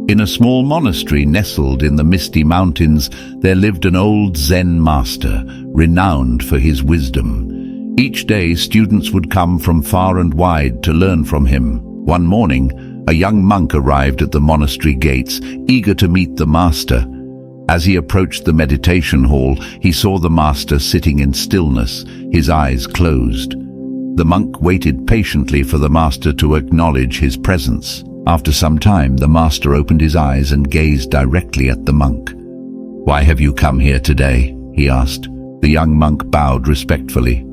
In a small monastery nestled in the misty mountains, there lived an old Zen master, renowned for his wisdom. Each day, students would come from far and wide to learn from him. One morning, a young monk arrived at the monastery gates, eager to meet the master. As he approached the meditation hall, he saw the master sitting in stillness, his eyes closed. The monk waited patiently for the master to acknowledge his presence. After some time, the master opened his eyes and gazed directly at the monk. "Why have you come here today?" he asked. The young monk bowed respectfully.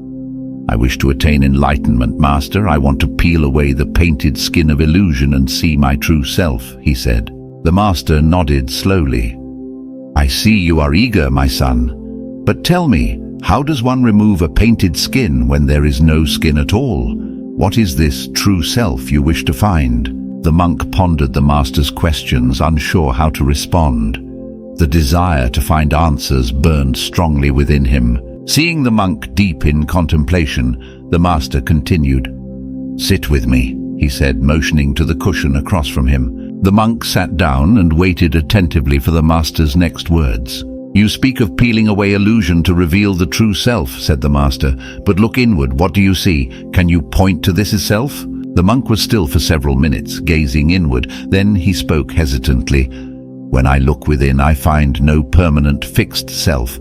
"I wish to attain enlightenment, master. I want to peel away the painted skin of illusion and see my true self," he said. The master nodded slowly. "I see you are eager, my son. But tell me, how does one remove a painted skin when there is no skin at all? What is this true self you wish to find?" The monk pondered the master's questions, unsure how to respond. The desire to find answers burned strongly within him. Seeing the monk deep in contemplation, the master continued. "Sit with me," he said, motioning to the cushion across from him. The monk sat down and waited attentively for the master's next words. "You speak of peeling away illusion to reveal the true self," said the master. "But look inward, what do you see? Can you point to this self?" The monk was still for several minutes, gazing inward. Then he spoke hesitantly. "When I look within, I find no permanent fixed self.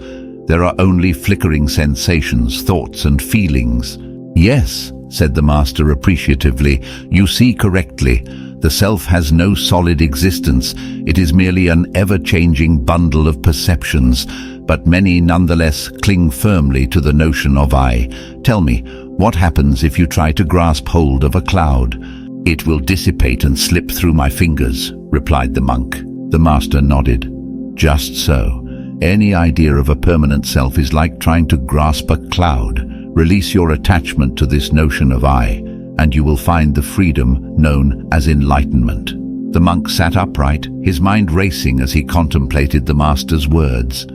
There are only flickering sensations, thoughts and feelings." "Yes," said the master appreciatively, "you see correctly. The self has no solid existence. It is merely an ever-changing bundle of perceptions, but many nonetheless cling firmly to the notion of I. Tell me, what happens if you try to grasp hold of a cloud?" "It will dissipate and slip through my fingers," replied the monk. The master nodded. "Just so. Any idea of a permanent self is like trying to grasp a cloud. Release your attachment to this notion of I, and you will find the freedom known as enlightenment." The monk sat upright, his mind racing as he contemplated the master's words.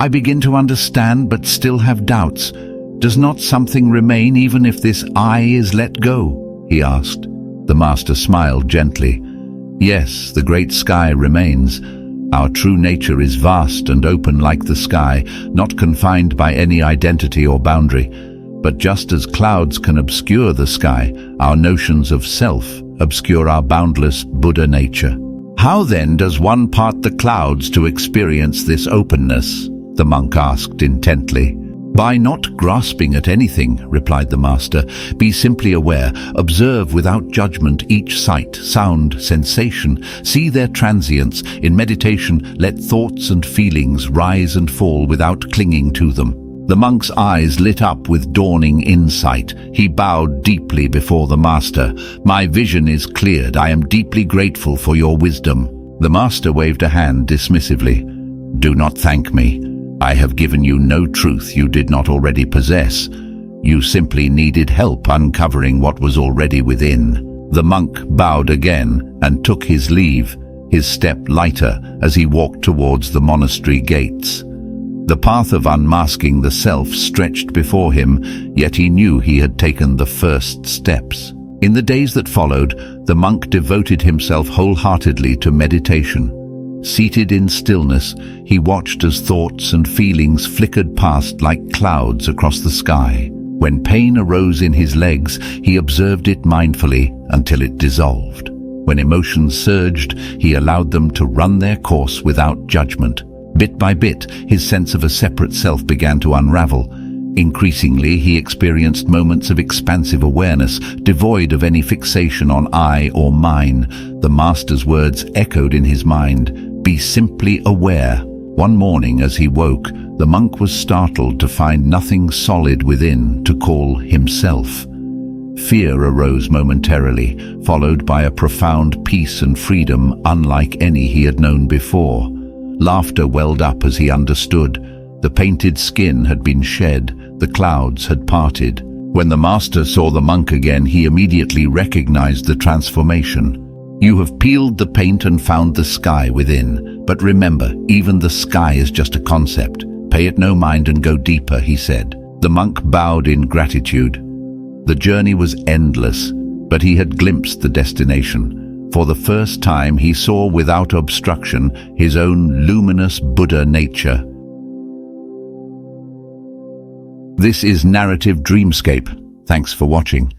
"I begin to understand, but still have doubts. Does not something remain even if this I is let go?" he asked. The master smiled gently. "Yes, the great sky remains. Our true nature is vast and open like the sky, not confined by any identity or boundary. But just as clouds can obscure the sky, our notions of self obscure our boundless Buddha nature." "How then does one part the clouds to experience this openness?" the monk asked intently. "By not grasping at anything," replied the master. "Be simply aware. Observe without judgment each sight, sound, sensation. See their transience. In meditation, let thoughts and feelings rise and fall without clinging to them." The monk's eyes lit up with dawning insight. He bowed deeply before the master. "My vision is cleared. I am deeply grateful for your wisdom." The master waved a hand dismissively. "Do not thank me. I have given you no truth you did not already possess. You simply needed help uncovering what was already within." The monk bowed again and took his leave, his step lighter as he walked towards the monastery gates. The path of unmasking the self stretched before him, yet he knew he had taken the first steps. In the days that followed, the monk devoted himself wholeheartedly to meditation. Seated in stillness, he watched as thoughts and feelings flickered past like clouds across the sky. When pain arose in his legs, he observed it mindfully until it dissolved. When emotions surged, he allowed them to run their course without judgment. Bit by bit, his sense of a separate self began to unravel. Increasingly, he experienced moments of expansive awareness, devoid of any fixation on I or mine. The master's words echoed in his mind, "Be simply aware." One morning as he woke, the monk was startled to find nothing solid within to call himself. Fear arose momentarily, followed by a profound peace and freedom unlike any he had known before. Laughter welled up as he understood. The painted skin had been shed, the clouds had parted. When the master saw the monk again, he immediately recognized the transformation. "You have peeled the paint and found the sky within. But remember, even the sky is just a concept. Pay it no mind and go deeper," he said. The monk bowed in gratitude. The journey was endless, but he had glimpsed the destination. For the first time, he saw without obstruction his own luminous Buddha nature. This is Narrative Dreamscape. Thanks for watching.